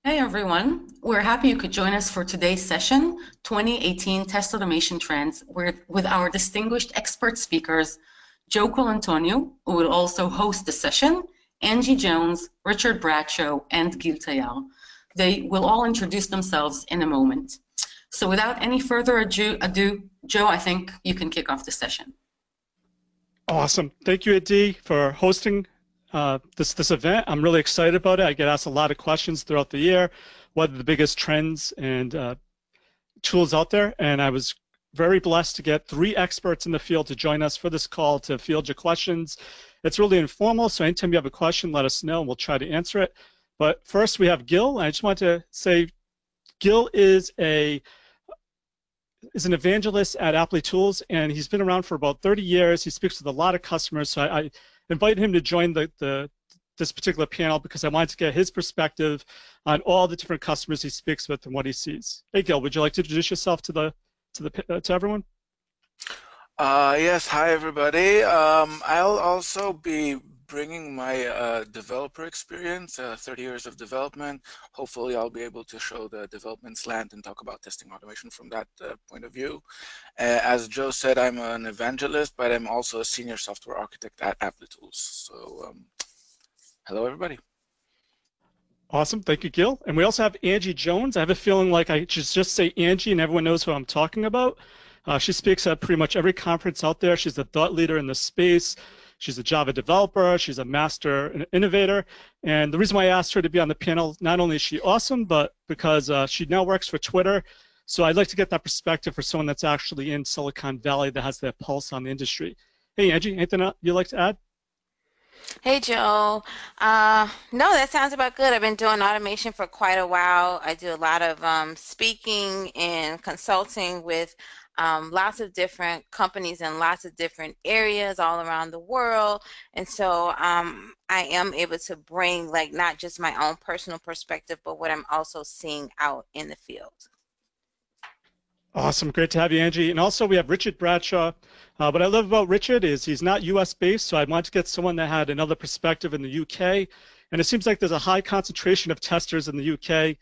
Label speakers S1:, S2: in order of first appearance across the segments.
S1: Hey everyone, we're happy you could join us for today's session, 2018 Test Automation Trends, with our distinguished expert speakers, Joe Colantonio, who will also host the session, Angie Jones, Richard Bradshaw, and Gil Tayar. They will all introduce themselves in a moment. So without any further ado, Joe, I think you can kick off the session.
S2: Awesome. Thank you, Adi, for hosting this event. I'm really excited about it. I get asked a lot of questions throughout the year, what are the biggest trends and tools out there, and I was very blessed to get 3 experts in the field to join us for this call to field your questions. It's really informal, so anytime you have a question, let us know, and we'll try to answer it. But first, we have Gil. I just want to say Gil is an evangelist at Apply Tools, and he's been around for about 30 years. He speaks with a lot of customers, so I invited him to join this particular panel because I wanted to get his perspective on all the different customers he speaks with and what he sees. Hey, Gil, would you like to introduce yourself to everyone?
S3: Yes, hi everybody. I'll also be bringing my developer experience, 30 years of development. Hopefully I'll be able to show the development slant and talk about testing automation from that point of view. As Joe said, I'm an evangelist, but I'm also a senior software architect at Apply Tools. So hello everybody.
S2: Awesome, thank you, Gil. And we also have Angie Jones. I have a feeling like I should just say Angie and everyone knows who I'm talking about. She speaks at pretty much every conference out there. She's a thought leader in the space. She's a Java developer. She's a master innovator. And the reason why I asked her to be on the panel, not only is she awesome, but because she now works for Twitter. So I'd like to get that perspective for someone that's actually in Silicon Valley that has their pulse on the industry. Hey, Angie, anything you'd like to add?
S4: Hey Joe. No, that sounds about good. I've been doing automation for quite a while. I do a lot of speaking and consulting with lots of different companies in lots of different areas all around the world. And so I am able to bring like not just my own personal perspective, but what I'm also seeing out in the field.
S2: Awesome, great to have you, Angie. And also we have Richard Bradshaw. What I love about Richard is he's not US based, so I wanted to get someone that had another perspective in the UK. And it seems like there's a high concentration of testers in the UK.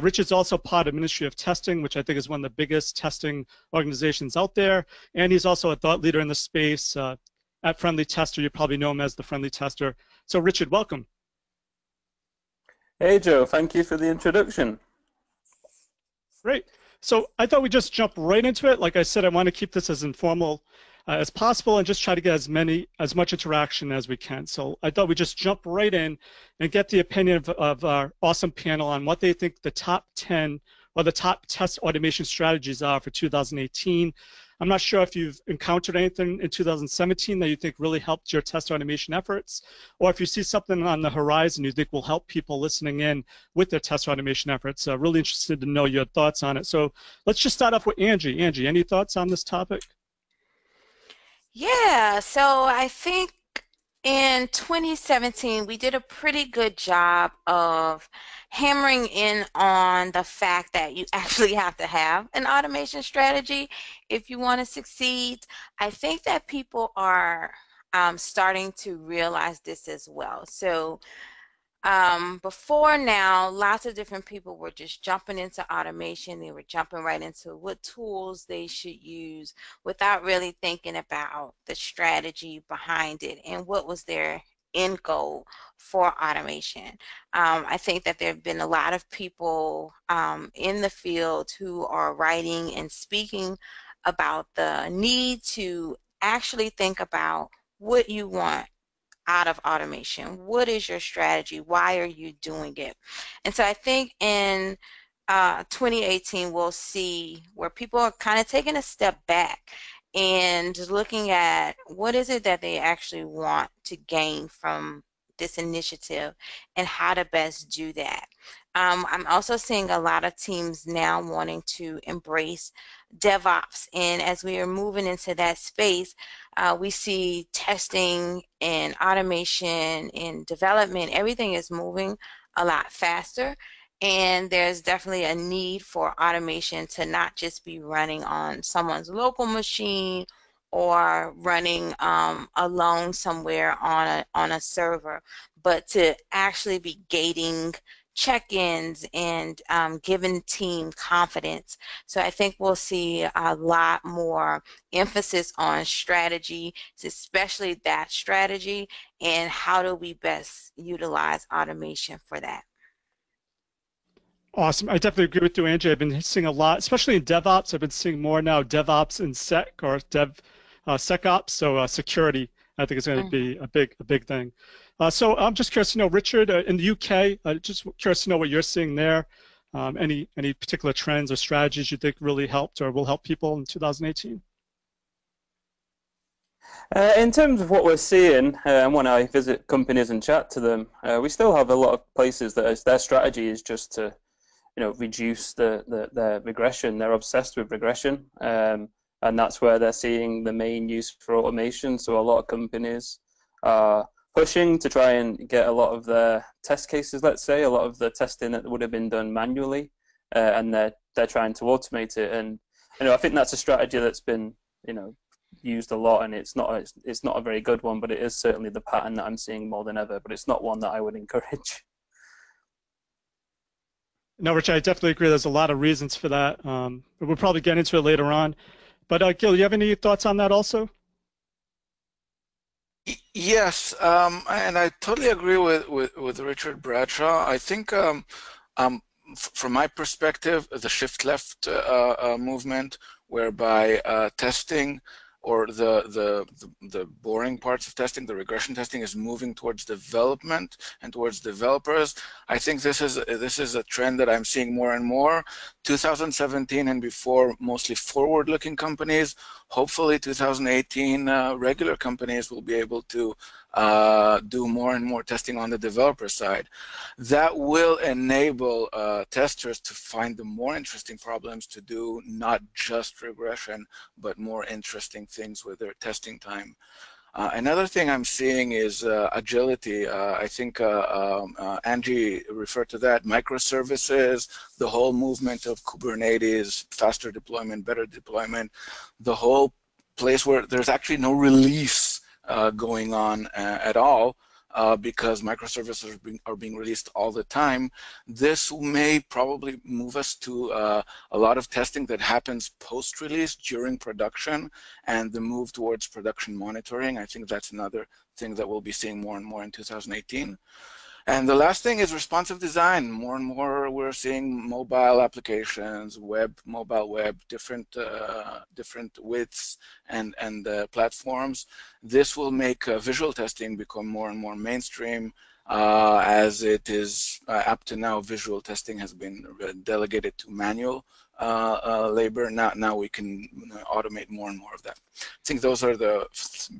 S2: Richard's also part of Ministry of Testing, which I think is one of the biggest testing organizations out there. And he's also a thought leader in the space at Friendly Tester. You probably know him as the Friendly Tester. So Richard, welcome.
S5: Hey Joe, thank you for the introduction.
S2: Great. So I thought we'd just jump right into it. Like I said, I want to keep this as informal as possible and just try to get as much interaction as we can. So I thought we'd just jump right in and get the opinion of our awesome panel on what they think the top 10 or the top test automation strategies are for 2018. I'm not sure if you've encountered anything in 2017 that you think really helped your test automation efforts, or if you see something on the horizon you think will help people listening in with their test automation efforts. Really interested to know your thoughts on it. So let's just start off with Angie. Angie, any thoughts on this topic?
S4: Yeah, so I think in 2017, we did a pretty good job of hammering in on the fact that you actually have to have an automation strategy if you want to succeed. I think that people are starting to realize this as well. So before now, lots of different people were just jumping into automation. They were jumping right into what tools they should use without really thinking about the strategy behind it and what was their end goal for automation. I think that there have been a lot of people in the field who are writing and speaking about the need to actually think about what you want out of automation. What is your strategy? Why are you doing it? And so I think in 2018 we'll see where people are kind of taking a step back and looking at what is it that they actually want to gain from this initiative and how to best do that. I'm also seeing a lot of teams now wanting to embrace DevOps, and as we are moving into that space, we see testing and automation and development, everything is moving a lot faster, and there's definitely a need for automation to not just be running on someone's local machine or running alone somewhere on a server, but to actually be gating check-ins and giving team confidence. So I think we'll see a lot more emphasis on strategy, especially that strategy, and how do we best utilize automation for that.
S2: Awesome. I definitely agree with you, Angie. I've been seeing a lot, especially in DevOps. I've been seeing more now DevOps and Sec or SecOps. So security, I think, is going to be a big thing. So I'm just curious to know, Richard, in the UK, just curious to know what you're seeing there. Any particular trends or strategies you think really helped or will help people in 2018?
S5: In terms of what we're seeing, and when I visit companies and chat to them, we still have a lot of places that their strategy is just to, reduce their regression. They're obsessed with regression, and that's where they're seeing the main use for automation. So a lot of companies are pushing to try and get a lot of their test cases, let's say, a lot of the testing that would have been done manually, and they're trying to automate it. And I think that's a strategy that's been used a lot, and it's not a very good one, but it is certainly the pattern that I'm seeing more than ever. But it's not one that I would encourage.
S2: No, Rich, I definitely agree. There's a lot of reasons for that. But we'll probably get into it later on. But Gil, you have any thoughts on that also?
S3: Yes, and I totally agree with Richard Bradshaw. I think from my perspective, the shift left movement, whereby testing or the boring parts of testing, the regression testing, is moving towards development and towards developers. I think this is a trend that I'm seeing more and more. 2017 and before, mostly forward-looking companies. Hopefully 2018, regular companies will be able to do more and more testing on the developer side. That will enable testers to find the more interesting problems to do, not just regression, but more interesting things with their testing time. Another thing I'm seeing is agility. I think Angie referred to that. Microservices, the whole movement of Kubernetes, faster deployment, better deployment, the whole place where there's actually no release going on at all, because microservices are being released all the time. This may probably move us to a lot of testing that happens post-release during production, and the move towards production monitoring. I think that's another thing that we'll be seeing more and more in 2018. And the last thing is responsive design. More and more we're seeing mobile applications, mobile web, different widths and platforms. This will make visual testing become more and more mainstream, as it is up to now. Visual testing has been delegated to manual labor. Now we can automate more and more of that. I think those are the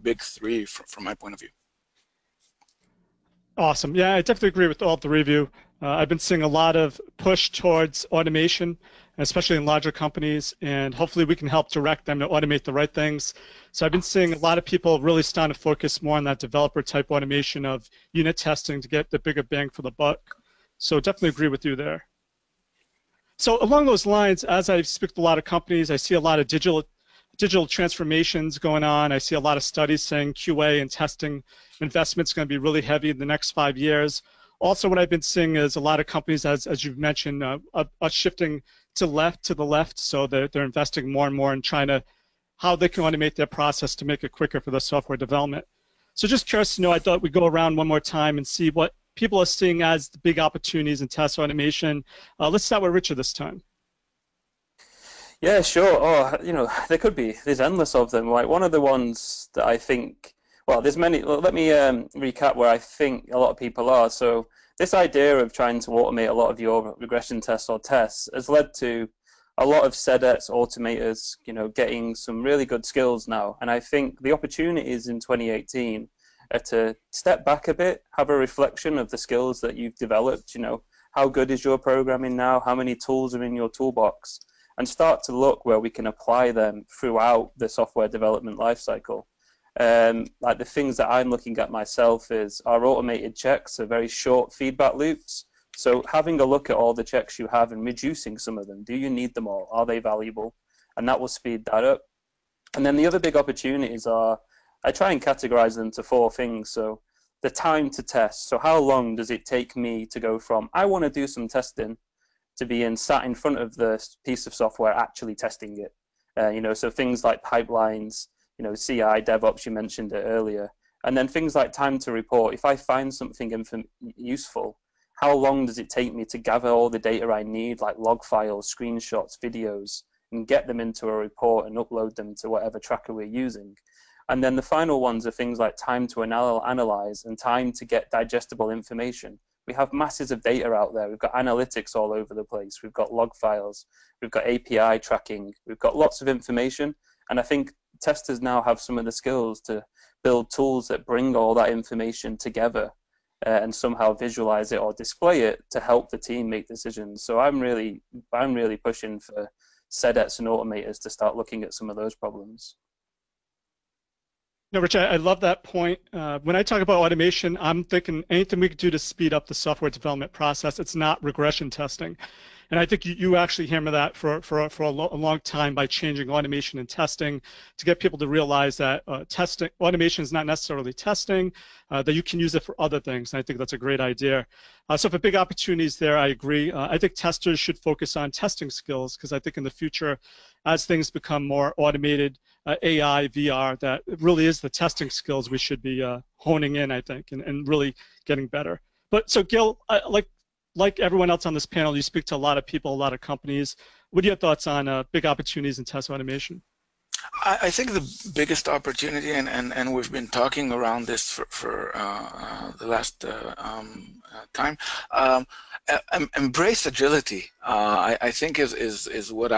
S3: big three from my point of view.
S2: Awesome. Yeah, I definitely agree with all three of you. I've been seeing a lot of push towards automation, especially in larger companies, and hopefully we can help direct them to automate the right things. So I've been seeing a lot of people really starting to focus more on that developer type automation of unit testing to get the bigger bang for the buck. So definitely agree with you there. So along those lines, as I speak to a lot of companies, I see a lot of digital transformations going on. I see a lot of studies saying QA and testing investment's going to be really heavy in the next 5 years. Also, what I've been seeing is a lot of companies, as you've mentioned, are shifting to the left, so they're investing more and more in trying to how they can automate their process to make it quicker for the software development. So just curious to know, I thought we'd go around one more time and see what people are seeing as the big opportunities in test automation. Let's start with Richard this time.
S5: Yeah, sure. Oh, there's endless of them. Like, one of the ones that I think, well, there's many. Let me recap where I think a lot of people are. So this idea of trying to automate a lot of your regression tests or tests has led to a lot of SEDETs, automators, getting some really good skills now. And I think the opportunities in 2018 are to step back a bit, have a reflection of the skills that you've developed. How good is your programming now? How many tools are in your toolbox? And start to look where we can apply them throughout the software development lifecycle. Like the things that I'm looking at myself is our automated checks are very short feedback loops. So having a look at all the checks you have and reducing some of them. Do you need them all? Are they valuable? And that will speed that up. And then the other big opportunities are, I try and categorize them to 4 things. So the time to test. So how long does it take me to go from, I want to do some testing, to being sat in front of the piece of software actually testing it? You know, so things like pipelines, you know, CI, DevOps, you mentioned it earlier. And then things like time to report. If I find something useful, how long does it take me to gather all the data I need, like log files, screenshots, videos, and get them into a report and upload them to whatever tracker we're using? And then the final ones are things like time to analyze and time to get digestible information. We have masses of data out there. We've got analytics all over the place. We've got log files. We've got API tracking. We've got lots of information. And I think testers now have some of the skills to build tools that bring all that information together and somehow visualize it or display it to help the team make decisions. So I'm really pushing for SEDETs and automators to start looking at some of those problems.
S2: No, Rich, I love that point. When I talk about automation, I'm thinking anything we could do to speed up the software development process. It's not regression testing. And I think you actually hammer that for a long time by changing automation and testing to get people to realize that automation is not necessarily testing, that you can use it for other things. And I think that's a great idea. So for big opportunities there, I agree. I think testers should focus on testing skills, because I think in the future, as things become more automated, AI, VR, that it really is the testing skills we should be honing in, I think, and really getting better. But so Gil, like everyone else on this panel, you speak to a lot of people, a lot of companies. What are your thoughts on big opportunities in test automation?
S3: I think the biggest opportunity, and we've been talking around this for the last time, embrace agility. I think is what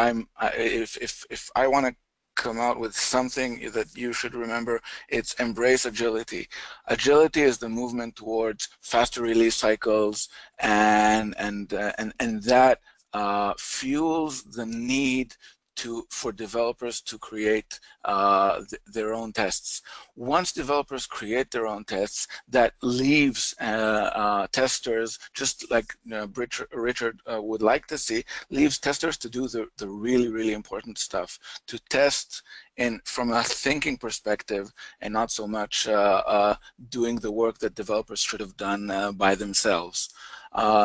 S3: if I want to come out with something that you should remember, it's embrace agility. Agility is the movement towards faster release cycles, and that fuels the need for developers to create their own tests. Once developers create their own tests, that leaves testers, just like Richard would like to see, leaves testers to do the really important stuff, to test from a thinking perspective, and not so much doing the work that developers should have done by themselves.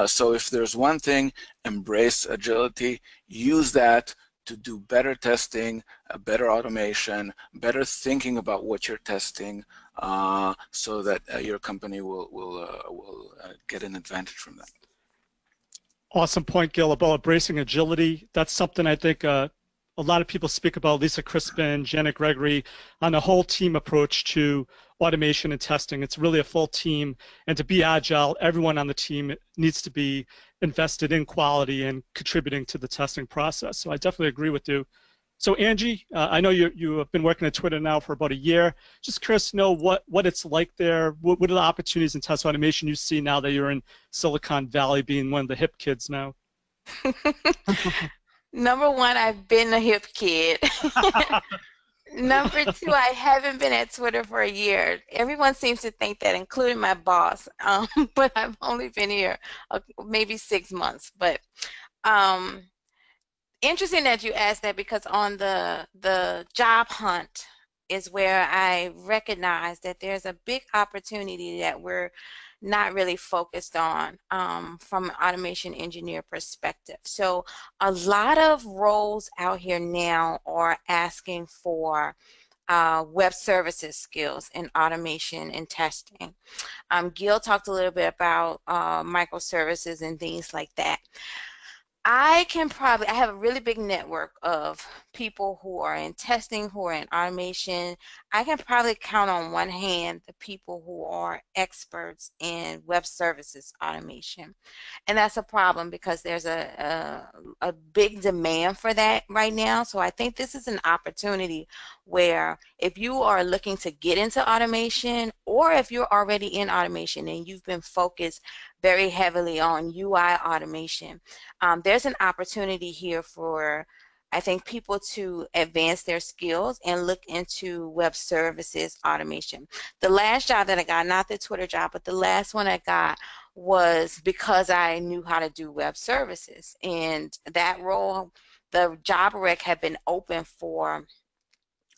S3: So if there's one thing, embrace agility, use that to do better testing, better automation, better thinking about what you're testing, so that your company will get an advantage from that.
S2: Awesome point, Gil, about embracing agility. That's something I think a lot of people speak about, Lisa Crispin, Janet Gregory, on a whole team approach to automation and testing. It's really a full team, and to be agile, everyone on the team needs to be invested in quality and contributing to the testing process. So I definitely agree with you. So Angie, I know you have been working at Twitter now for about a year. Just curious to know what it's like there. What are the opportunities in test automation you see now that you're in Silicon Valley, being one of the hip kids now?
S4: Number one, I've been a hip kid. Number two, I haven't been at Twitter for a year. Everyone seems to think that, including my boss, but I've only been here maybe 6 months. But interesting that you asked that, because on the job hunt is where I recognize that there's a big opportunity that we're not really focused on from an automation engineer perspective. So a lot of roles out here now are asking for web services skills in automation and testing. Gil talked a little bit about microservices and things like that. I have a really big network of people who are in testing, who are in automation. I can probably count on one hand the people who are experts in web services automation. And that's a problem, because there's a big demand for that right now. So I think this is an opportunity where if you are looking to get into automation, or if you're already in automation and you've been focused very heavily on UI automation, there's an opportunity here for, I think, people to advance their skills and look into web services automation. The last job that I got, not the Twitter job, but the last one I got, was because I knew how to do web services. And that role, the job rec had been open for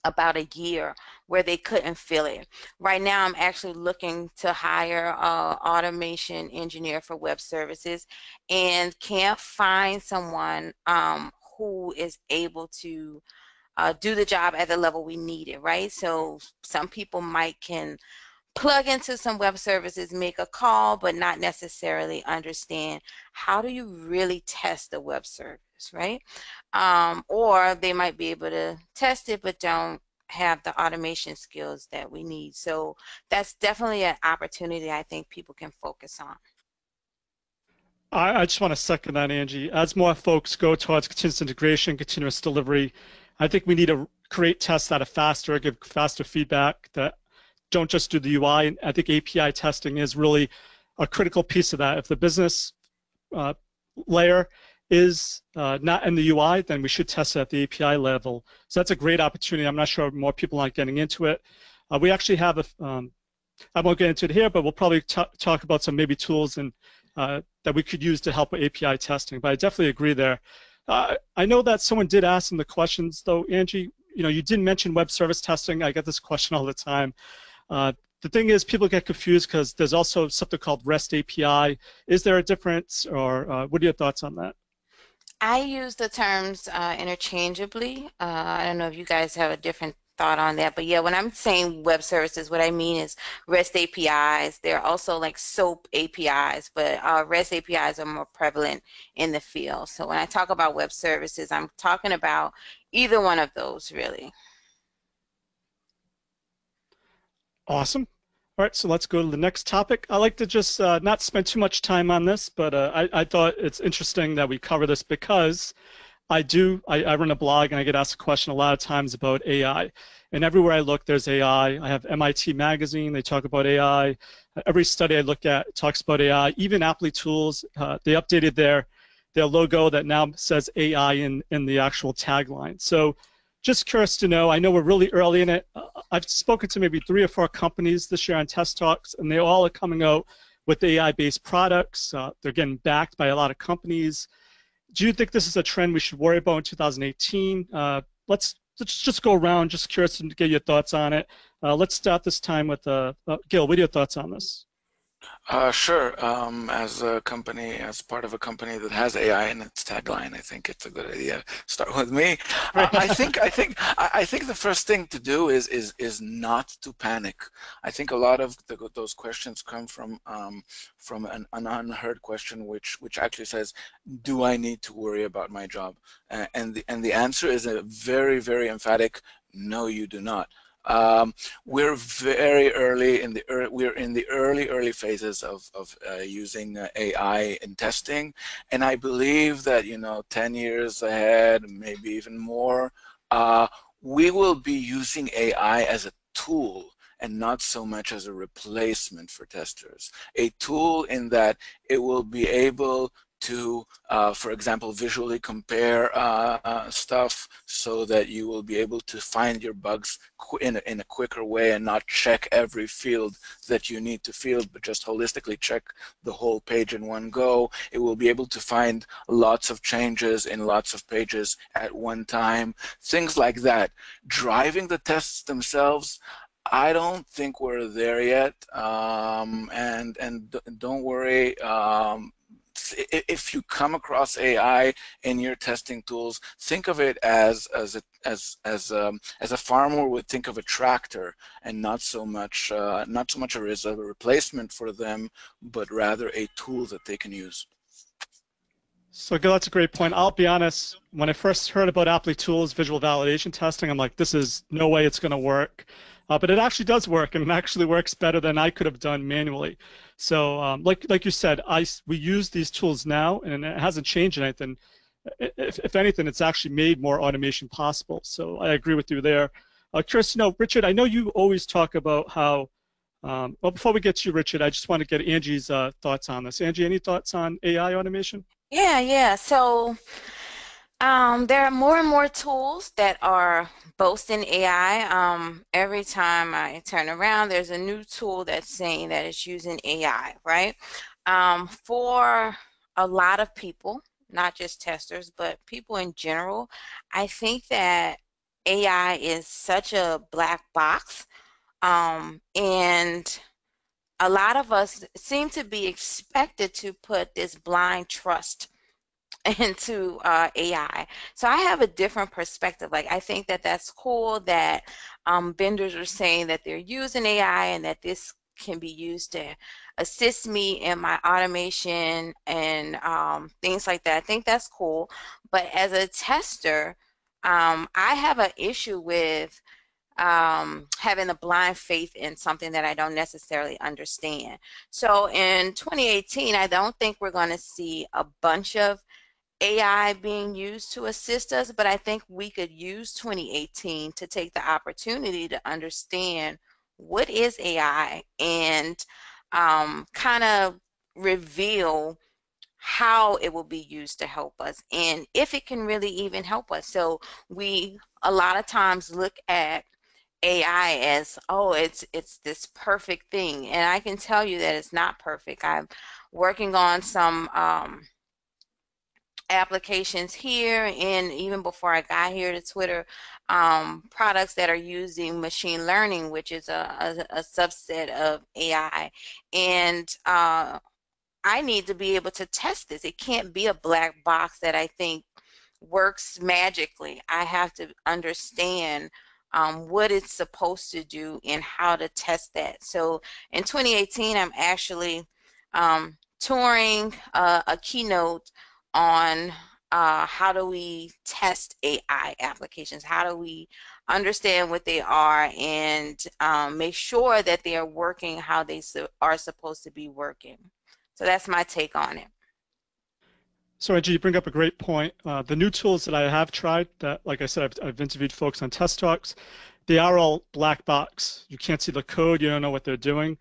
S4: about a year where they couldn't fill it. Right now, I'm actually looking to hire an automation engineer for web services and can't find someone who is able to do the job at the level we need it, right? So some people can plug into some web services, make a call, but not necessarily understand how do you really test the web service, right? Or they might be able to test it, but don't have the automation skills that we need. So that's definitely an opportunity I think people can focus on.
S2: I just want to second that, Angie. As more folks go towards continuous integration, continuous delivery, I think we need to create tests that are faster, give faster feedback, that don't just do the UI. And I think API testing is really a critical piece of that. If the business layer is not in the UI, then we should test it at the API level. So that's a great opportunity. I'm not sure more people aren't getting into it. We actually have I won't get into it here, but we'll probably talk about some maybe tools and that we could use to help with API testing. But I definitely agree there. I know that someone did ask in the questions, though, Angie, you didn't mention web service testing. I get this question all the time. The thing is, people get confused because there's also something called REST API. Is there a difference, or what are your thoughts on that?
S4: I use the terms interchangeably. I don't know if you guys have a different thought on that, but yeah, when I'm saying web services, what I mean is REST APIs. There are also like SOAP APIs, but REST APIs are more prevalent in the field. So when I talk about web services, I'm talking about either one of those, really.
S2: Awesome. All right, so let's go to the next topic. I like to just not spend too much time on this, but I thought it's interesting that we cover this because I run a blog and I get asked a question a lot of times about AI. And everywhere I look, there's AI. I have MIT Magazine, they talk about AI. Every study I look at talks about AI. Even Appley Tools, they updated their logo that now says AI in the actual tagline. So just curious to know, I know we're really early in it. I've spoken to maybe 3 or 4 companies this year on Test Talks, and they all are coming out with AI-based products. They're getting backed by a lot of companies. Do you think this is a trend we should worry about in 2018? Let's just go around, just curious to get your thoughts on it. Let's start this time with Gil, what are your thoughts on this?
S3: Sure. As part of a company that has AI in its tagline, I think it's a good idea. Start with me. I think the first thing to do is not to panic. I think a lot of those questions come from an unheard question, which actually says, "Do I need to worry about my job?" And the answer is a very, very emphatic, "No, you do not." We're very early in the early phases of using AI in testing, and I believe that 10 years ahead, maybe even more, we will be using AI as a tool and not so much as a replacement for testers. A tool in that it will be able to, for example, visually compare stuff so that you will be able to find your bugs in a quicker way and not check every field that you need to field, but just holistically check the whole page in one go. It will be able to find lots of changes in lots of pages at one time, things like that. Driving the tests themselves, I don't think we're there yet, and don't worry. If you come across AI in your testing tools, think of it as a farmer would think of a tractor, and not so much a replacement for them, but rather a tool that they can use.
S2: So Gil, that's a great point. I'll be honest, when I first heard about Appley Tools visual validation testing, I'm like, this is no way it's going to work. But it actually does work, and it actually works better than I could have done manually. So like you said, we use these tools now, and it hasn't changed anything. If anything, it's actually made more automation possible. So I agree with you there. Curious to know, Richard, I know you always talk about how, well, before we get to you, Richard, I just want to get Angie's thoughts on this. Angie, any thoughts on AI automation?
S4: Yeah. So there are more and more tools that are boasting AI. Every time I turn around, there's a new tool that's saying that it's using AI, right? For a lot of people, not just testers, but people in general, I think that AI is such a black box, and a lot of us seem to be expected to put this blind trust into AI. So I have a different perspective. Like, I think that that's cool that vendors are saying that they're using AI and that this can be used to assist me in my automation and things like that. I think that's cool. But as a tester, I have an issue with having a blind faith in something that I don't necessarily understand. So in 2018, I don't think we're going to see a bunch of AI being used to assist us, but I think we could use 2018 to take the opportunity to understand what is AI and kind of reveal how it will be used to help us and if it can really even help us. So we a lot of times look at AI as, oh, it's this perfect thing, and I can tell you that it's not perfect. I'm working on some applications here, and even before I got here to Twitter, products that are using machine learning, which is a subset of AI, and I need to be able to test this. It can't be a black box that I think works magically. I have to understand what it's supposed to do and how to test that. So in 2018, I'm actually touring a keynote on how do we test AI applications, how do we understand what they are and make sure that they are working how they are supposed to be working. So that's my take on it.
S2: So Angie, you bring up a great point. The new tools that I have tried, that, like I said, I've interviewed folks on Test Talks, they are all black box. You can't see the code, you don't know what they're doing.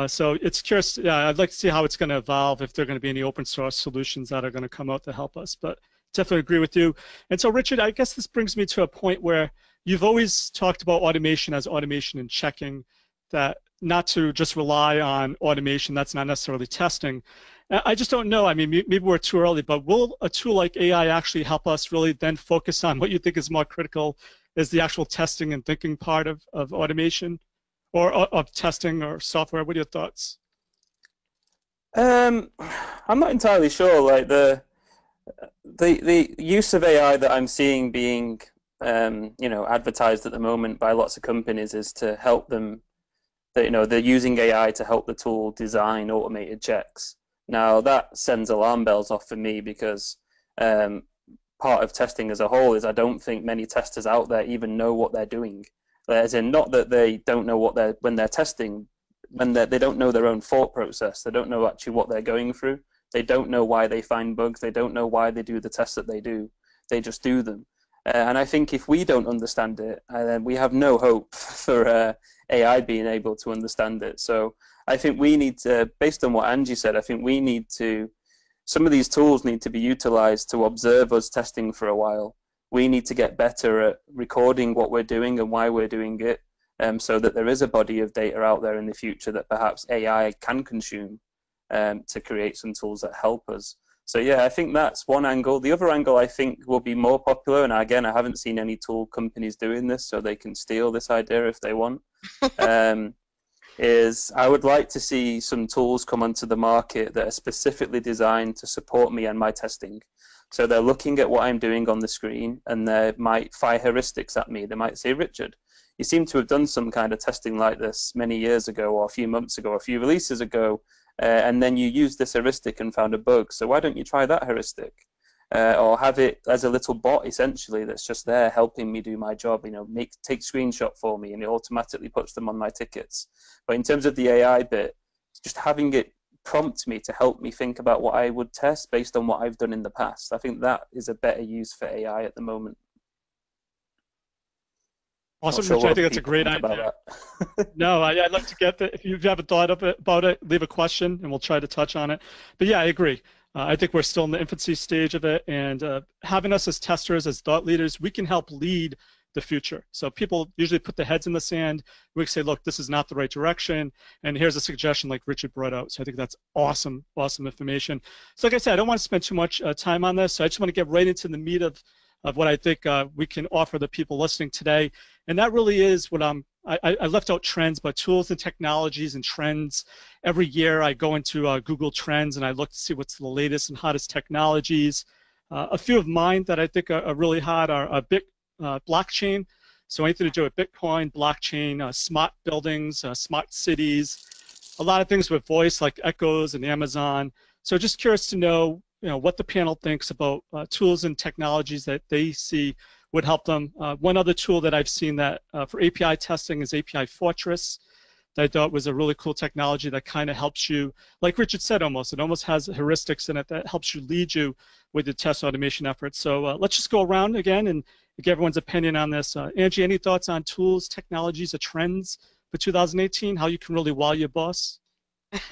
S2: So it's curious, yeah, I'd like to see how it's going to evolve, if there are going to be any open source solutions that are going to come out to help us, but definitely agree with you. And so Richard, I guess this brings me to a point where you've always talked about automation as automation and checking, that not to just rely on automation, that's not necessarily testing. I just don't know, I mean, maybe we're too early, but will a tool like AI actually help us really then focus on what you think is more critical, is the actual testing and thinking part of automation? Or of testing or software? What are your thoughts?
S5: I'm not entirely sure. Like the use of AI that I'm seeing being advertised at the moment by lots of companies is to help them. They're using AI to help the tool design automated checks. Now that sends alarm bells off for me, because part of testing as a whole is I don't think many testers out there even know what they're doing. As in, not that they don't know when they're testing, they don't know their own thought process. They don't know actually what they're going through. They don't know why they find bugs. They don't know why they do the tests that they do. They just do them. And I think if we don't understand it, then we have no hope for AI being able to understand it. So I think we need to, based on what Angie said, I think we need to, some of these tools need to be utilized to observe us testing for a while. We need to get better at recording what we're doing and why we're doing it, so that there is a body of data out there in the future that perhaps AI can consume to create some tools that help us. So yeah, I think that's one angle. The other angle I think will be more popular, and again, I haven't seen any tool companies doing this, so they can steal this idea if they want, is I would like to see some tools come onto the market that are specifically designed to support me and my testing. So they're looking at what I'm doing on the screen, and they might fire heuristics at me. They might say, Richard, you seem to have done some kind of testing like this many years ago, or a few months ago, or a few releases ago, and then you used this heuristic and found a bug. So why don't you try that heuristic? Or have it as a little bot, essentially, that's just there helping me do my job. Take screenshot for me, and it automatically puts them on my tickets. But in terms of the AI bit, just having it prompt me to help me think about what I would test based on what I've done in the past. I think that is a better use for AI at the moment.
S2: Awesome, Rich. I think that's a great idea. No, I'd like to get that. If you haven't thought about it, leave a question and we'll try to touch on it. But yeah, I agree. I think we're still in the infancy stage of it, and having us as testers, as thought leaders, we can help lead the future. So people usually put their heads in the sand. We can say, look, this is not the right direction, and here's a suggestion like Richard brought out. So I think that's awesome, awesome information. So like I said, I don't want to spend too much time on this, so I just want to get right into the meat of of what I think we can offer the people listening today. And that really is what I left out trends, but tools and technologies and trends. Every year I go into Google Trends and I look to see what's the latest and hottest technologies. A few of mine that I think are really hot are blockchain. So anything to do with Bitcoin, blockchain, smart buildings, smart cities, a lot of things with voice like Echoes and Amazon. So just curious to know, what the panel thinks about tools and technologies that they see would help them. One other tool that I've seen that for API testing is API Fortress. That I thought was a really cool technology that kind of helps you, like Richard said, it almost has heuristics in it that helps you lead you with the test automation efforts. So let's just go around again and get everyone's opinion on this. Angie, any thoughts on tools, technologies, or trends for 2018? How you can really wow your boss?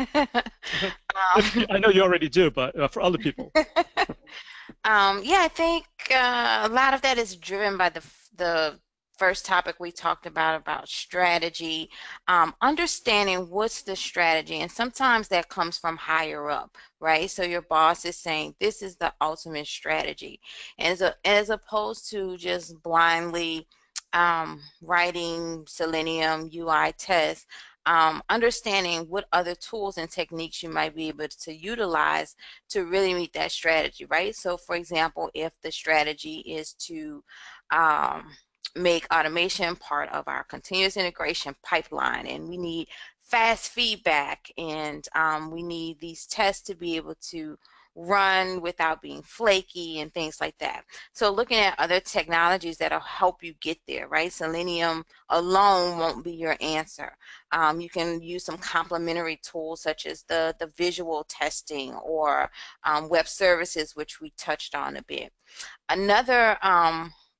S2: I know you already do, but for other people.
S4: Yeah, I think a lot of that is driven by the first topic we talked about strategy, understanding what's the strategy, and sometimes that comes from higher up, right? So your boss is saying this is the ultimate strategy, and as opposed to just blindly writing Selenium UI tests. Understanding what other tools and techniques you might be able to utilize to really meet that strategy, right? So for example, if the strategy is to make automation part of our continuous integration pipeline, and we need fast feedback, and we need these tests to be able to run without being flaky and things like that. So looking at other technologies that'll help you get there, right? Selenium alone won't be your answer. You can use some complementary tools such as the visual testing or web services, which we touched on a bit. Another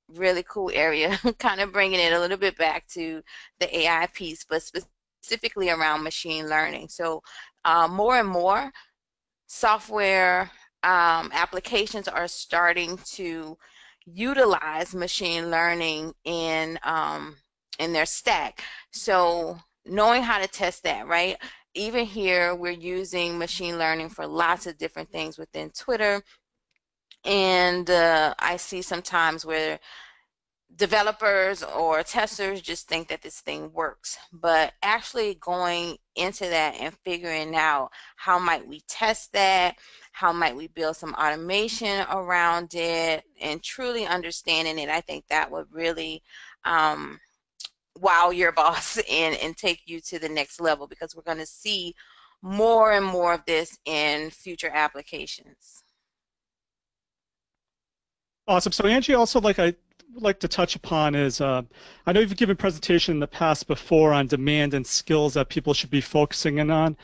S4: really cool area, kind of bringing it a little bit back to the AI piece, but specifically around machine learning. So more and more software applications are starting to utilize machine learning in their stack. So knowing how to test that, right? Even here, we're using machine learning for lots of different things within Twitter. And I see sometimes where developers or testers just think that this thing works, but actually going into that and figuring out how might we test that, how might we build some automation around it, and truly understanding it, I think that would really wow your boss and take you to the next level, because we're going to see more and more of this in future applications.
S2: Awesome. So Angie, also I would like to touch upon is, I know you've given presentation in the past before on demand and skills that people should be focusing in on.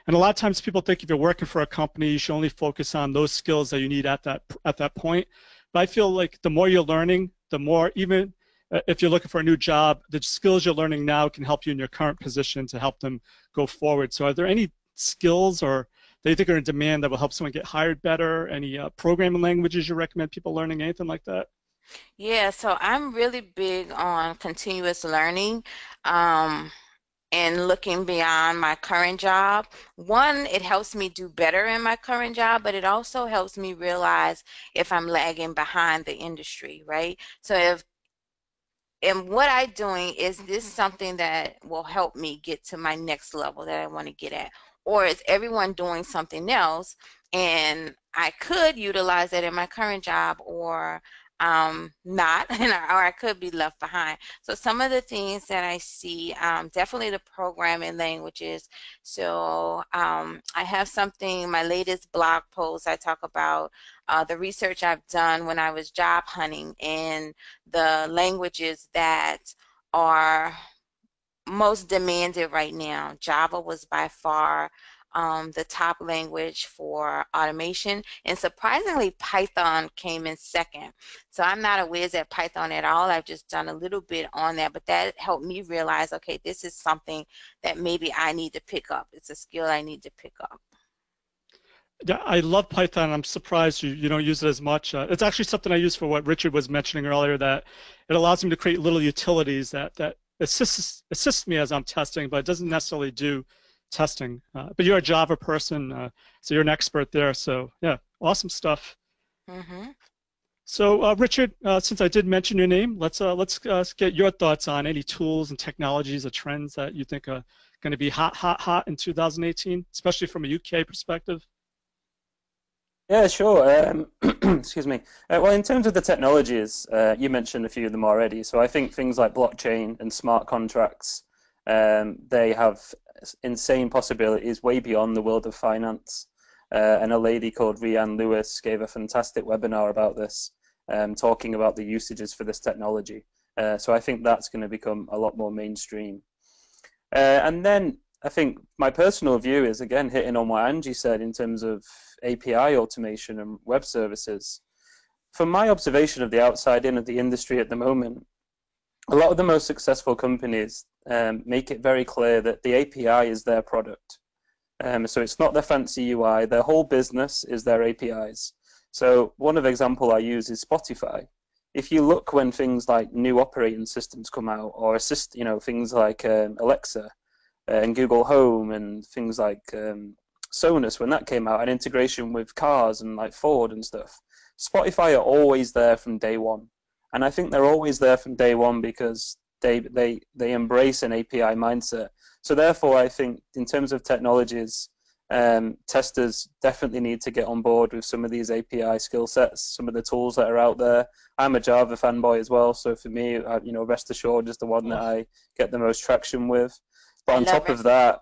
S2: And a lot of times people think if you're working for a company, you should only focus on those skills that you need at that point. But I feel like the more you're learning, the more, even if you're looking for a new job, the skills you're learning now can help you in your current position to help them go forward. So are there any skills or that you think are in demand that will help someone get hired better? Any programming languages you recommend people learning, anything like that?
S4: Yeah, so I'm really big on continuous learning and looking beyond my current job. One, it helps me do better in my current job, but it also helps me realize if I'm lagging behind the industry, right? So and what I'm doing, is this something that will help me get to my next level that I want to get at? Or is everyone doing something else and I could utilize that in my current job, or not, or I could be left behind. So some of the things that I see, definitely the programming languages. So I have something, my latest blog post, I talk about the research I've done when I was job hunting, and the languages that are most demanded right now. Java was by far the top language for automation, and surprisingly Python came in second. So I'm not a whiz at Python at all. I've just done a little bit on that, but that helped me realize, okay, this is something that maybe I need to pick up. It's a skill I need to pick up.
S2: Yeah, I love Python. I'm surprised you don't use it as much. It's actually something I use for what Richard was mentioning earlier, that it allows me to create little utilities that assist me as I'm testing, but it doesn't necessarily do testing. But you're a Java person, so you're an expert there. So yeah, awesome stuff.
S4: Mm-hmm.
S2: So Richard, since I did mention your name, let's get your thoughts on any tools and technologies or trends that you think are going to be hot in 2018, especially from a UK perspective.
S5: Yeah, sure. Excuse me. Well, in terms of the technologies, you mentioned a few of them already. So I think things like blockchain and smart contracts, they have insane possibilities way beyond the world of finance. And a lady called Rhiannon Lewis gave a fantastic webinar about this, talking about the usages for this technology. So I think that's going to become a lot more mainstream. And then I think my personal view is, again, hitting on what Angie said in terms of API automation and web services. From my observation of the outside in of the industry at the moment, a lot of the most successful companies make it very clear that the API is their product. So it's not their fancy UI, their whole business is their APIs. So one of the example I use is Spotify. If you look when things like new operating systems come out, or things like Alexa and Google Home and things like Sonos, when that came out, and integration with cars and like Ford and stuff, Spotify are always there from day one. And I think they're always there from day one because they embrace an API mindset. So therefore, I think in terms of technologies, testers definitely need to get on board with some of these API skill sets, some of the tools that are out there. I'm a Java fanboy as well, so for me, Rest Assured is the one that I get the most traction with. But on top of that,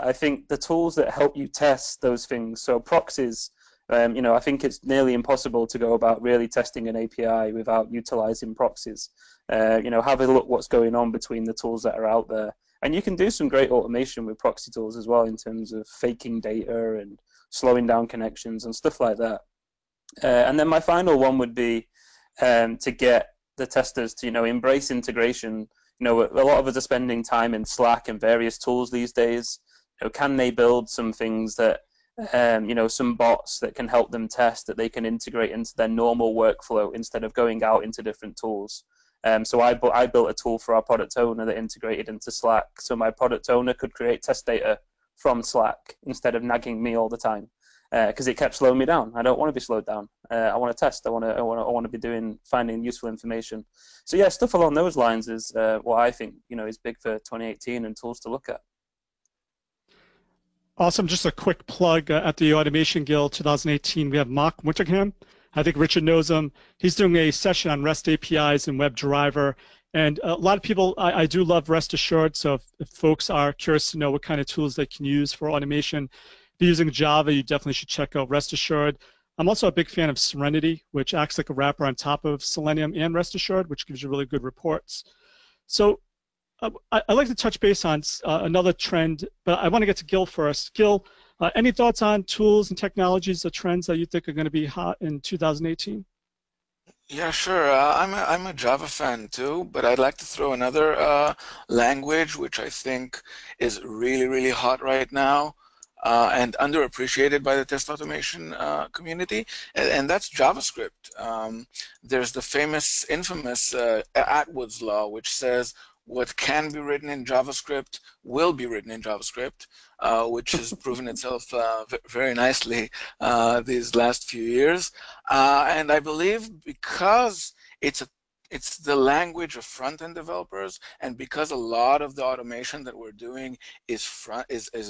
S5: I think the tools that help you test those things, so proxies, I think it's nearly impossible to go about really testing an API without utilizing proxies. Have a look what's going on between the tools that are out there. And you can do some great automation with proxy tools as well in terms of faking data and slowing down connections and stuff like that. And then my final one would be to get the testers to, embrace integration. A lot of us are spending time in Slack and various tools these days. Can they build some things that some bots that can help them test, that they can integrate into their normal workflow instead of going out into different tools. So I built a tool for our product owner that integrated into Slack, so my product owner could create test data from Slack instead of nagging me all the time, because it kept slowing me down. I don't want to be slowed down. I want to test. I want to be finding useful information. So yeah, stuff along those lines is what I think is big for 2018 and tools to look at.
S2: Awesome. Just a quick plug at the Automation Guild 2018. We have Mark Winterham. I think Richard knows him. He's doing a session on REST APIs and WebDriver. And a lot of people, I do love Rest Assured. So if folks are curious to know what kind of tools they can use for automation, if you're using Java, you definitely should check out Rest Assured. I'm also a big fan of Serenity, which acts like a wrapper on top of Selenium and Rest Assured, which gives you really good reports. So I'd like to touch base on another trend, but I want to get to Gil first. Gil, any thoughts on tools and technologies or trends that you think are going to be hot in 2018?
S3: Yeah, sure. I'm a Java fan too, but I'd like to throw another language which I think is really, really hot right now and underappreciated by the test automation community, and that's JavaScript. There's the infamous Atwood's law, which says what can be written in JavaScript will be written in JavaScript, which has proven itself very nicely these last few years. And I believe because it's the language of front-end developers, and because a lot of the automation that we're doing is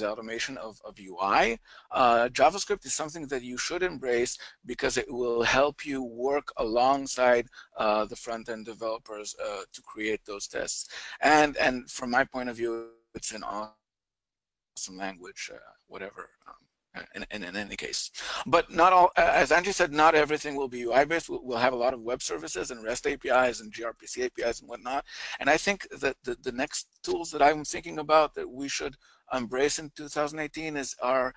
S3: automation of UI, JavaScript is something that you should embrace because it will help you work alongside the front-end developers to create those tests. And from my point of view, it's an awesome language, whatever. In any case, but not all, as Angie said, not everything will be UI based. We'll have a lot of web services and REST APIs and gRPC APIs and whatnot. And I think that the next tools that I'm thinking about that we should embrace in 2018 are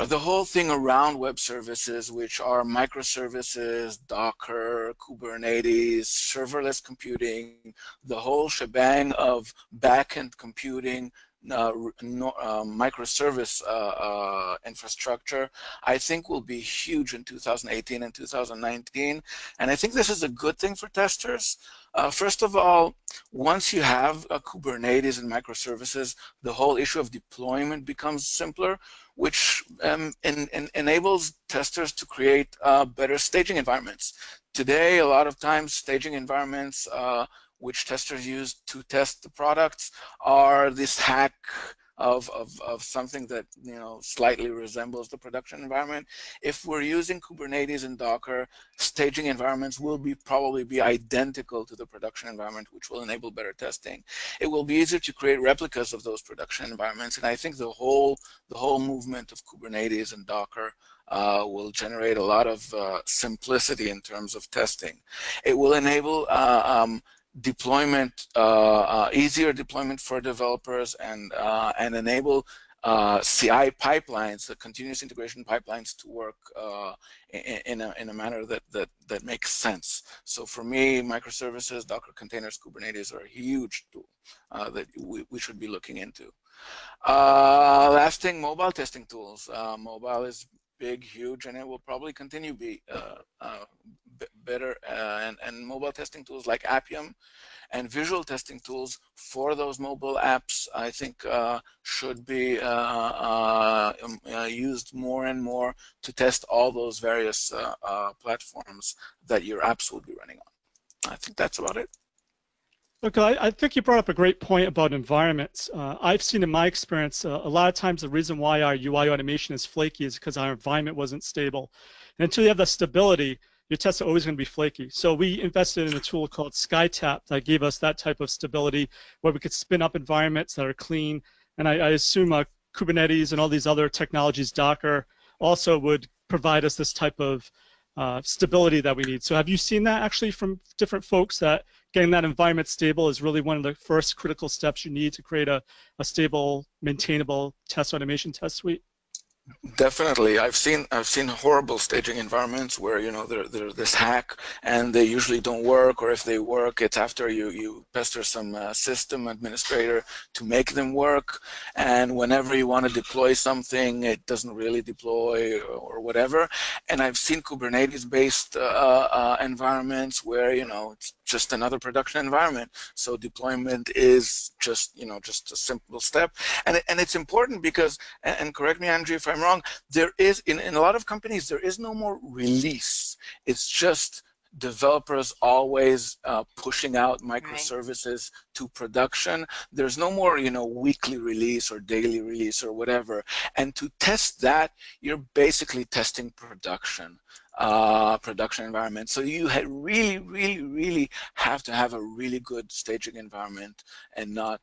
S3: the whole thing around web services, which are microservices, Docker, Kubernetes, serverless computing, the whole shebang of backend computing microservice infrastructure, I think will be huge in 2018 and 2019. And I think this is a good thing for testers. First of all, once you have Kubernetes and microservices, the whole issue of deployment becomes simpler, which enables testers to create better staging environments. Today, a lot of times, staging environments which testers use to test the products are this hack of something that slightly resembles the production environment. If we're using Kubernetes and Docker, staging environments will probably be identical to the production environment, which will enable better testing. It will be easier to create replicas of those production environments, and I think the whole movement of Kubernetes and Docker will generate a lot of simplicity in terms of testing. It will enable deployment, easier deployment for developers, and enable CI pipelines, the continuous integration pipelines, to work in a manner that makes sense. So for me, microservices, Docker containers, Kubernetes are a huge tool that we should be looking into. Last thing, mobile testing tools. Mobile is big, huge, and it will probably continue to be better. And mobile testing tools like Appium and visual testing tools for those mobile apps, I think, should be used more and more to test all those various platforms that your apps will be running on. I think that's about it.
S2: Okay, I think you brought up a great point about environments. I've seen in my experience a lot of times the reason why our UI automation is flaky is because our environment wasn't stable. And until you have that stability, your tests are always going to be flaky. So we invested in a tool called SkyTap that gave us that type of stability where we could spin up environments that are clean. And I assume Kubernetes and all these other technologies, Docker, also would provide us this type of stability that we need. So have you seen that actually from different folks, that getting that environment stable is really one of the first critical steps you need to create a stable, maintainable test automation test suite?
S3: Definitely, I've seen horrible staging environments where they're this hack and they usually don't work, or if they work, it's after you pester some system administrator to make them work, and whenever you want to deploy something, it doesn't really deploy or whatever. And I've seen Kubernetes-based environments where it's just another production environment, so deployment is just a simple step, and it's important because, and correct me, Angie, if I'm wrong, there is in a lot of companies there is no more release. It's just developers always pushing out microservices to production. There's no more weekly release or daily release or whatever. And to test that, you're basically testing production environment. So you really have to have a really good staging environment, and not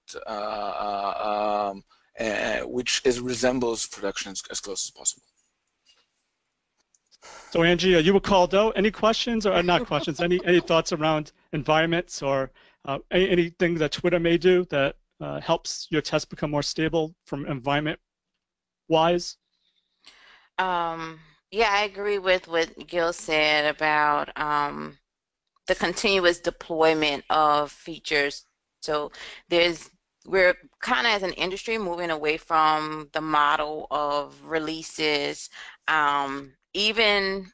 S3: which resembles production as close as possible.
S2: So Angie, you were called out. Any questions, or not questions? Any thoughts around environments, or anything that Twitter may do that helps your test become more stable from environment-wise?
S4: Yeah, I agree with what Gil said about the continuous deployment of features. So we're kind of, as an industry, moving away from the model of releases, even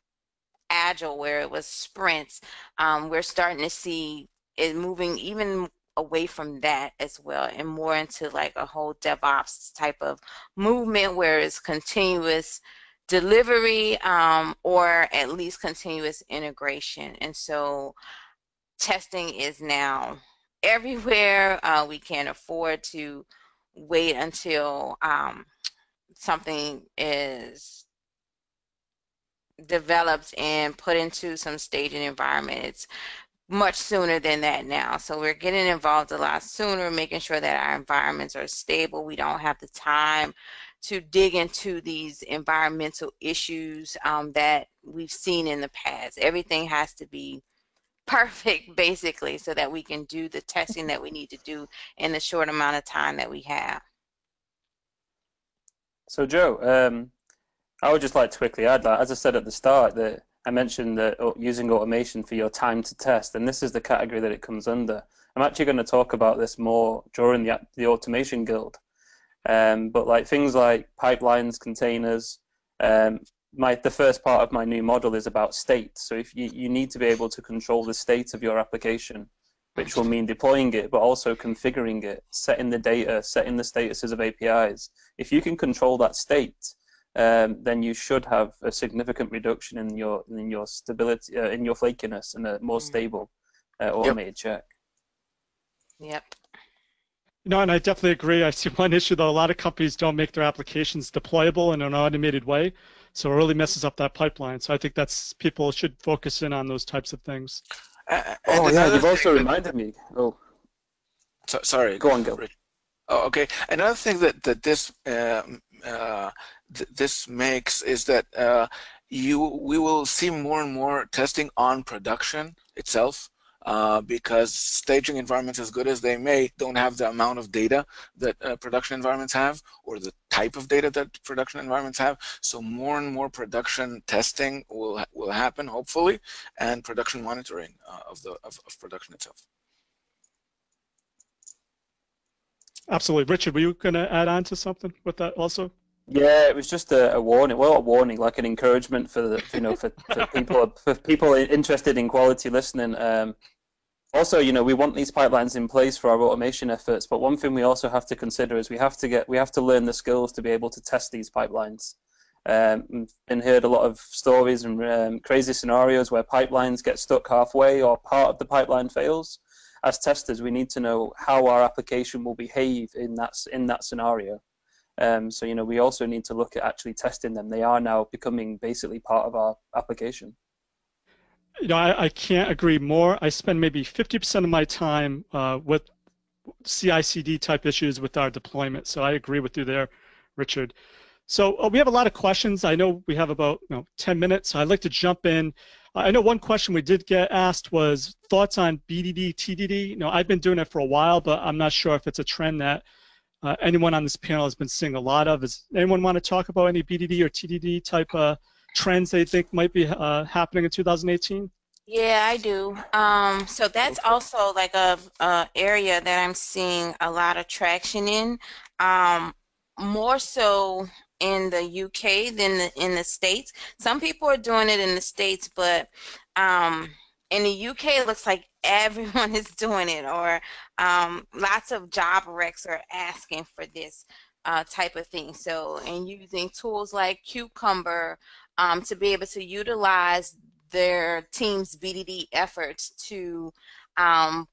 S4: Agile, where it was sprints. We're starting to see it moving even away from that as well, and more into like a whole DevOps type of movement where it's continuous delivery, or at least continuous integration. And so testing is now everywhere. We can't afford to wait until something is developed and put into some staging environment. It's much sooner than that now. So we're getting involved a lot sooner, making sure that our environments are stable. We don't have the time to dig into these environmental issues that we've seen in the past. Everything has to be perfect, basically, so that we can do the testing that we need to do in the short amount of time that we have.
S5: So Joe, I would just like to quickly add that, as I said at the start, that I mentioned that using automation for your time to test, and this is the category that it comes under. I'm actually going to talk about this more during the Automation Guild. But like things like pipelines, containers, the first part of my new model is about state. So if you need to be able to control the state of your application, which will mean deploying it, but also configuring it, setting the data, setting the statuses of APIs. If you can control that state, then you should have a significant reduction in your stability, in your flakiness, and a more stable automated check.
S4: Yep.
S2: No, and I definitely agree. I see one issue though. A lot of companies don't make their applications deployable in an automated way, so it really messes up that pipeline. So I think people should focus in on those types of things.
S5: Oh yeah, you've also reminded me. Oh,
S3: sorry.
S5: Go on, Gil.
S3: Oh, okay. Another thing that this makes is that we will see more and more testing on production itself. Because staging environments, as good as they may, don't have the amount of data that production environments have, or the type of data that production environments have. So more and more production testing will happen, hopefully, and production monitoring of production itself.
S5: Absolutely.
S2: Richard, were you going to add on to something with that also?
S5: Yeah, it was just a warning. Well, a warning, like an encouragement for the for people interested in quality listening. Also, we want these pipelines in place for our automation efforts. But one thing we also have to consider is we have to learn the skills to be able to test these pipelines. And heard a lot of stories and crazy scenarios where pipelines get stuck halfway or part of the pipeline fails. As testers, we need to know how our application will behave in that scenario. So we also need to look at actually testing them. They are now becoming basically part of our application.
S2: I can't agree more. I spend maybe 50% of my time with CI/CD type issues with our deployment. So I agree with you there, Richard. So we have a lot of questions. I know we have about 10 minutes. So I'd like to jump in. I know one question we did get asked was thoughts on BDD, TDD. I've been doing it for a while, but I'm not sure if it's a trend that anyone on this panel has been seeing a lot of. Does anyone want to talk about any BDD or TDD type trends they think might be happening in 2018?
S4: Yeah, I do. So that's also like a area that I'm seeing a lot of traction in, more so in the UK than in the States. Some people are doing it in the States, but in the UK it looks like everyone is doing it, or lots of job recs are asking for this type of thing. So, and using tools like Cucumber to be able to utilize their team's BDD efforts to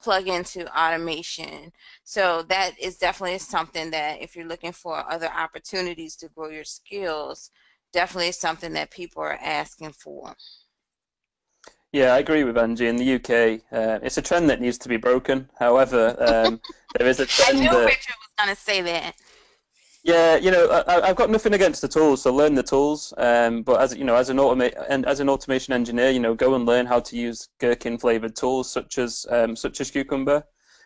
S4: plug into automation. So that is definitely something that, if you're looking for other opportunities to grow your skills, definitely something that people are asking for.
S5: Yeah, I agree with Angie. In the UK, it's a trend that needs to be broken. However, there is a trend.
S4: I knew Richard was going to say that.
S5: Yeah, I've got nothing against the tools, so learn the tools. But as an automation engineer, go and learn how to use gherkin flavored tools such as Cucumber.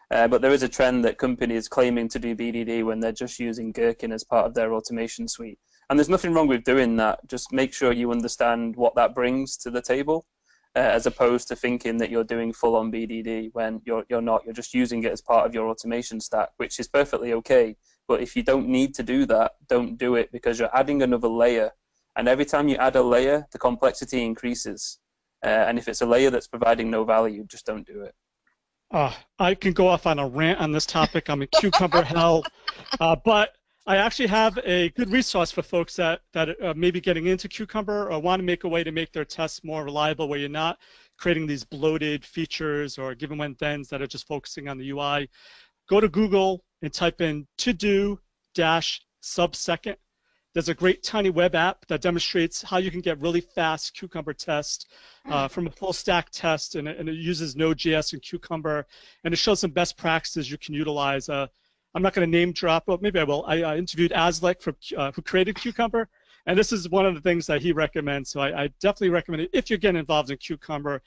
S5: But there is a trend that companies claiming to do BDD when they're just using gherkin as part of their automation suite. And there's nothing wrong with doing that. Just make sure you understand what that brings to the table, as opposed to thinking that you're doing full-on BDD when you're not. You're just using it as part of your automation stack, which is perfectly okay. But if you don't need to do that, don't do it, because you're adding another layer. And every time you add a layer, the complexity increases. And if it's a layer that's providing no value, just don't do it.
S2: I can go off on a rant on this topic. I'm in Cucumber hell. But I actually have a good resource for folks that may be getting into Cucumber or want to make a way to make their tests more reliable, where you're not creating these bloated features or given when thens that are just focusing on the UI. Go to Google and type in to-do-subsecond. There's a great tiny web app that demonstrates how you can get really fast Cucumber tests from a full stack test, and it uses Node.js and Cucumber, and it shows some best practices you can utilize. I'm not going to name drop, but maybe I will. I interviewed Aslek who created Cucumber, and this is one of the things that he recommends. So I definitely recommend it if you're getting involved in Cucumber.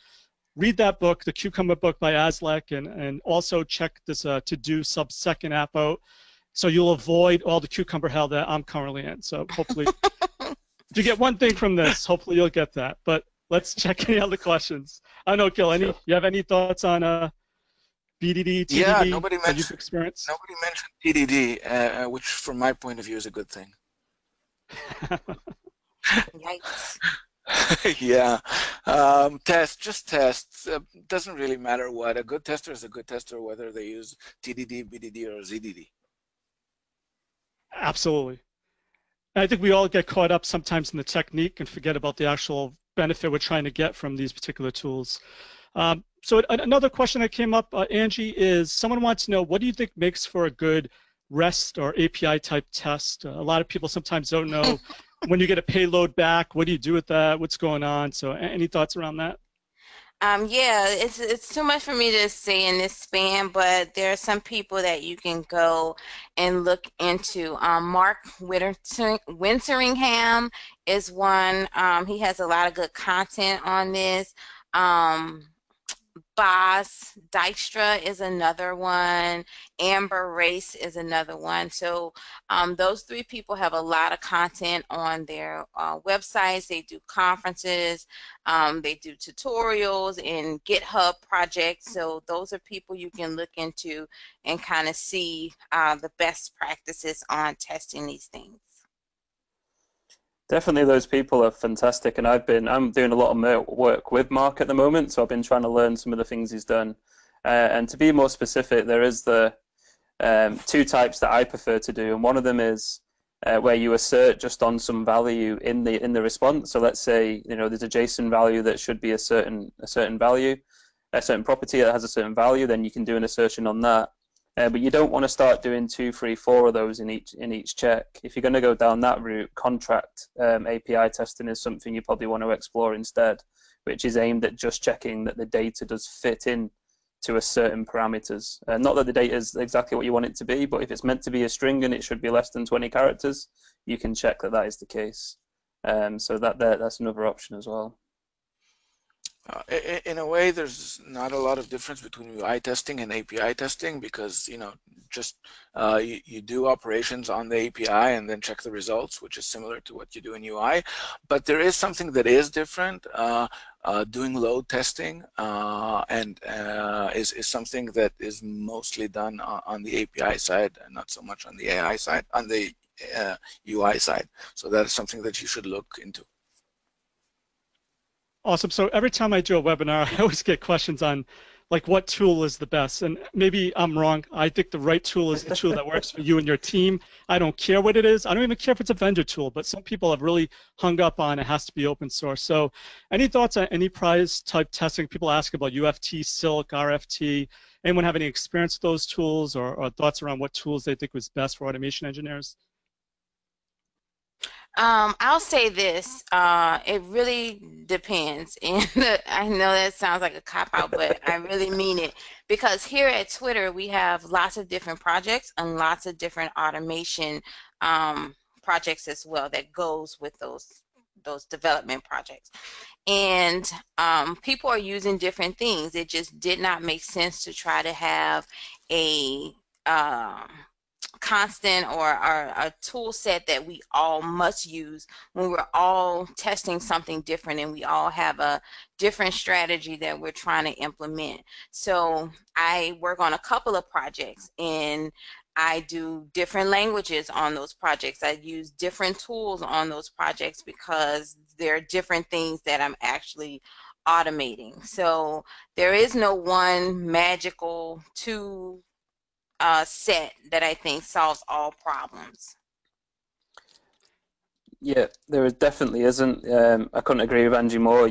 S2: Read that book, the Cucumber book by Aslek, and also check this to-do-subsecond app out, so you'll avoid all the Cucumber hell that I'm currently in. So hopefully, if you get one thing from this, hopefully you'll get that. But let's check any other questions. I don't know, Gil, you have any thoughts on BDD,
S3: Yeah,
S2: TDD
S3: nobody
S2: that you've
S3: mentioned
S2: experienced?
S3: TDD, which from my point of view is a good thing.
S4: Yikes.
S3: Yeah, just tests. Doesn't really matter what. A good tester is a good tester, whether they use TDD, BDD, or ZDD.
S2: Absolutely. And I think we all get caught up sometimes in the technique and forget about the actual benefit we're trying to get from these particular tools. So another question that came up, Angie, is someone wants to know, what do you think makes for a good REST or API type test? A lot of people sometimes don't know when you get a payload back, what do you do with that? What's going on? So any thoughts around that?
S4: Yeah, it's too much for me to say in this span, but there are some people that you can go and look into. Mark Winteringham is one. He has a lot of good content on this. Boss Dijkstra is another one. Amber Race is another one. So those three people have a lot of content on their websites. They do conferences. They do tutorials and GitHub projects. So those are people you can look into and kind of see the best practices on testing these things.
S5: Definitely, those people are fantastic, and I'm doing a lot of work with Mark at the moment, so I've been trying to learn some of the things he's done. And to be more specific, there is the two types that I prefer to do, and one of them is where you assert just on some value in the response. So let's say there's a JSON value that should be a certain value, a certain property that has a certain value, then you can do an assertion on that. But you don't want to start doing 2, 3, 4 of those in each check. If you're going to go down that route, contract API testing is something you probably want to explore instead, which is aimed at just checking that the data does fit in to a certain parameters. Not that the data is exactly what you want it to be, but if it's meant to be a string and it should be less than 20 characters, you can check that that is the case. So that's another option as well.
S3: In a way, there's not a lot of difference between UI testing and API testing because, just you do operations on the API and then check the results, which is similar to what you do in UI. But there is something that is different. Doing load testing is something that is mostly done on the API side and not so much on the AI side, on the UI side. So that is something that you should look into.
S2: Awesome. So every time I do a webinar, I always get questions on like what tool is the best. And maybe I'm wrong. I think the right tool is the tool that works for you and your team. I don't care what it is. I don't even care if it's a vendor tool, but some people have really hung up on it has to be open source. So any thoughts on enterprise type testing? People ask about UFT, Silk, RFT. Anyone have any experience with those tools or thoughts around what tools they think was best for automation engineers?
S4: I'll say this, it really depends. And I know that sounds like a cop-out, but I really mean it. Because here at Twitter, we have lots of different projects and lots of different automation projects as well that goes with those development projects. And people are using different things. It just did not make sense to try to have a constant or a tool set that we all must use when we're all testing something different and we all have a different strategy that we're trying to implement. So I work on a couple of projects and I do different languages on those projects. I use different tools on those projects because there are different things that I'm actually automating. So there is no one magical tool set that I think solves all problems.
S5: Yeah, there definitely isn't. I couldn't agree with Angie more.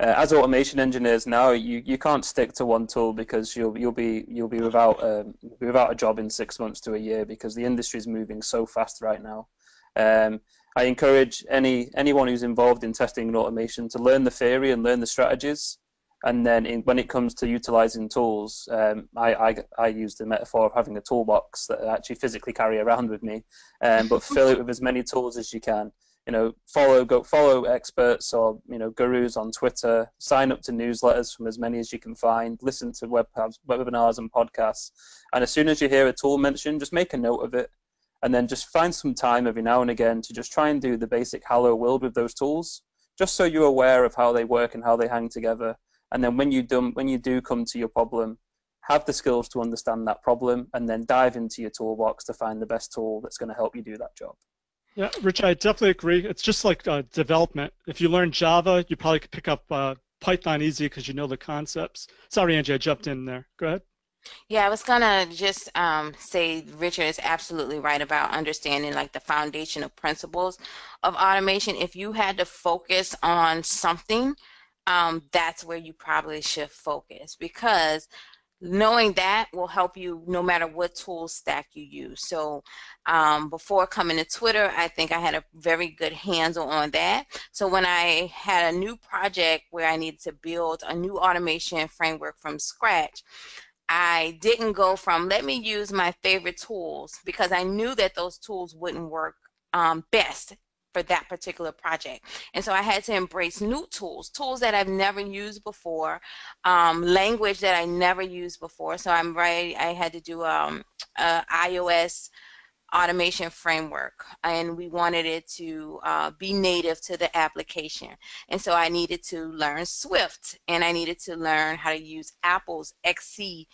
S5: As automation engineers now, you can't stick to one tool because you'll be without a job in 6 months to a year because the industry is moving so fast right now. I encourage anyone who's involved in testing and automation to learn the theory and learn the strategies. And then when it comes to utilizing tools, I use the metaphor of having a toolbox that I actually physically carry around with me, but fill it with as many tools as you can. Follow experts or gurus on Twitter. Sign up to newsletters from as many as you can find. Listen to webinars and podcasts. And as soon as you hear a tool mentioned, just make a note of it, and then just find some time every now and again to just try and do the basic hello world with those tools, just so you're aware of how they work and how they hang together. And then when you do come to your problem, have the skills to understand that problem, and then dive into your toolbox to find the best tool that's going to help you do that job.
S2: Yeah, Rich, I definitely agree. It's just like development. If you learn Java, you probably could pick up Python easy because you know the concepts. Sorry, Angie, I jumped in there. Go ahead.
S4: Yeah, I was gonna just say Richard is absolutely right about understanding like the foundational principles of automation. If you had to focus on something, that's where you probably should focus, because knowing that will help you no matter what tool stack you use. So before coming to Twitter, I think I had a very good handle on that. So when I had a new project where I needed to build a new automation framework from scratch, I didn't go from let me use my favorite tools, because I knew that those tools wouldn't work best for that particular project. And so I had to embrace new tools, tools that I've never used before, language that I never used before. So I had to do iOS automation framework, and we wanted it to be native to the application. And so I needed to learn Swift, and I needed to learn how to use Apple's XC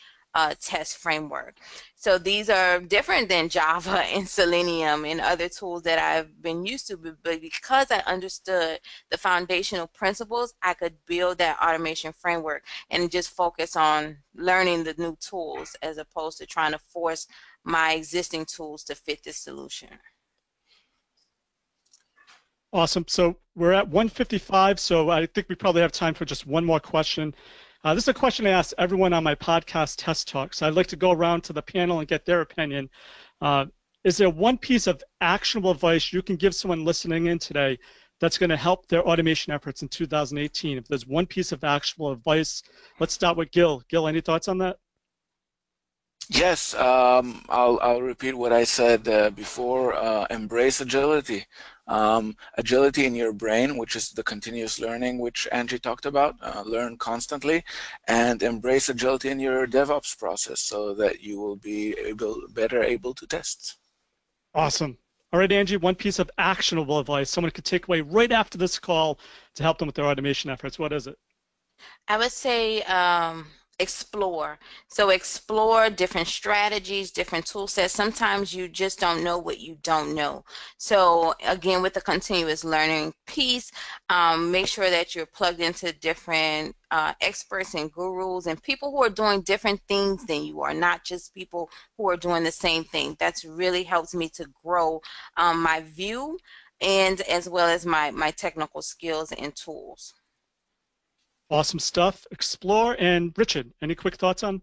S4: test framework. So these are different than Java and Selenium and other tools that I've been used to, but because I understood the foundational principles, I could build that automation framework and just focus on learning the new tools as opposed to trying to force my existing tools to fit this solution.
S2: Awesome. So we're at 1:55, so I think we probably have time for just one more question. This is a question I ask everyone on my podcast, Test Talk. So I'd like to go around to the panel and get their opinion. Is there one piece of actionable advice you can give someone listening in today that's going to help their automation efforts in 2018? If there's one piece of actionable advice, let's start with Gil. Gil, any thoughts on that?
S3: Yes, I'll repeat what I said before. Embrace agility. Agility in your brain, which is the continuous learning which Angie talked about. Learn constantly, and embrace agility in your DevOps process so that you will be better able to test.
S2: Awesome. All right, Angie, one piece of actionable advice someone could take away right after this call to help them with their automation efforts. What is it?
S4: I would say explore. So explore different strategies, different tool sets. Sometimes you just don't know what you don't know. So again, with the continuous learning piece, make sure that you're plugged into different experts and gurus and people who are doing different things than you are, not just people who are doing the same thing. That's really helps me to grow my view, and as well as my technical skills and tools.
S2: Awesome stuff. Explore. And Richard, any quick thoughts on?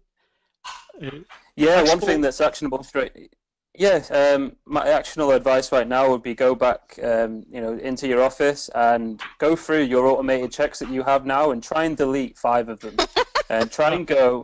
S5: Yeah, one thing that's actionable straight. Yeah, my actionable advice right now would be go back, into your office and go through your automated checks that you have now and try and delete 5 of them, and try and go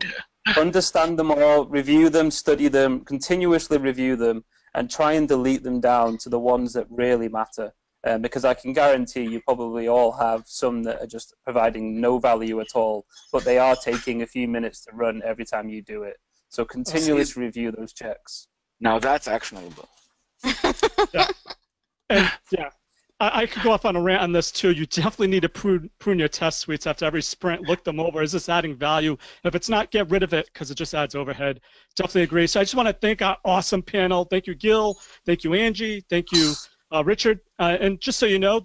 S5: understand them all, review them, study them, continuously review them, and try and delete them down to the ones that really matter. Because I can guarantee you probably all have some that are just providing no value at all, but they are taking a few minutes to run every time you do it. So continuously review those checks.
S3: Now that's actionable.
S2: Yeah. And yeah, I could go off on a rant on this too. You definitely need to prune your test suites after every sprint. Look them over. Is this adding value? If it's not, get rid of it because it just adds overhead. Definitely agree. So I just want to thank our awesome panel. Thank you, Gil. Thank you, Angie. Thank you, Richard. And just so you know,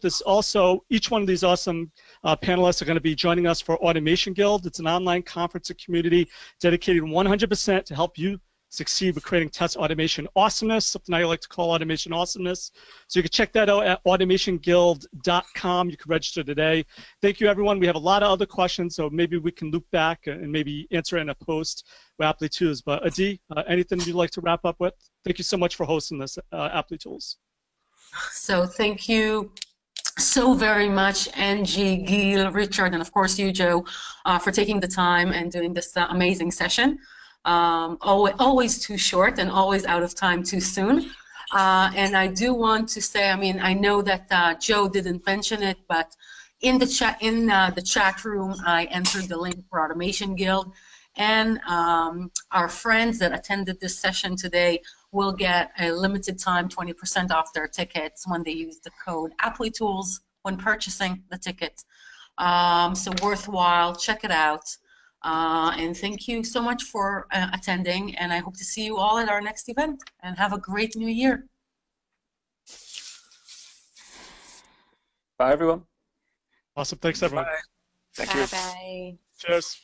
S2: each one of these awesome panelists are going to be joining us for Automation Guild. It's an online conference and community dedicated 100% to help you succeed with creating test automation awesomeness, something I like to call automation awesomeness. So you can check that out at automationguild.com. You can register today. Thank you, everyone. We have a lot of other questions, so maybe we can loop back and maybe answer it in a post with Aptly Tools. But Adi, anything you'd like to wrap up with? Thank you so much for hosting this, Aptly Tools.
S1: So thank you so very much, Angie, Gil, Richard, and of course you, Joe, for taking the time and doing this amazing session. Always too short and always out of time too soon. And I do want to say, I know that Joe didn't mention it, but in the chat room, I entered the link for Automation Guild, and our friends that attended this session today will get a limited time 20% off their tickets when they use the code ApplyTools when purchasing the ticket. So worthwhile, check it out. And thank you so much for attending, and I hope to see you all at our next event, and have a great new year.
S5: Bye, everyone.
S2: Awesome. Thanks, everyone.
S3: Bye. Thank you.
S4: Bye-bye.
S2: Cheers.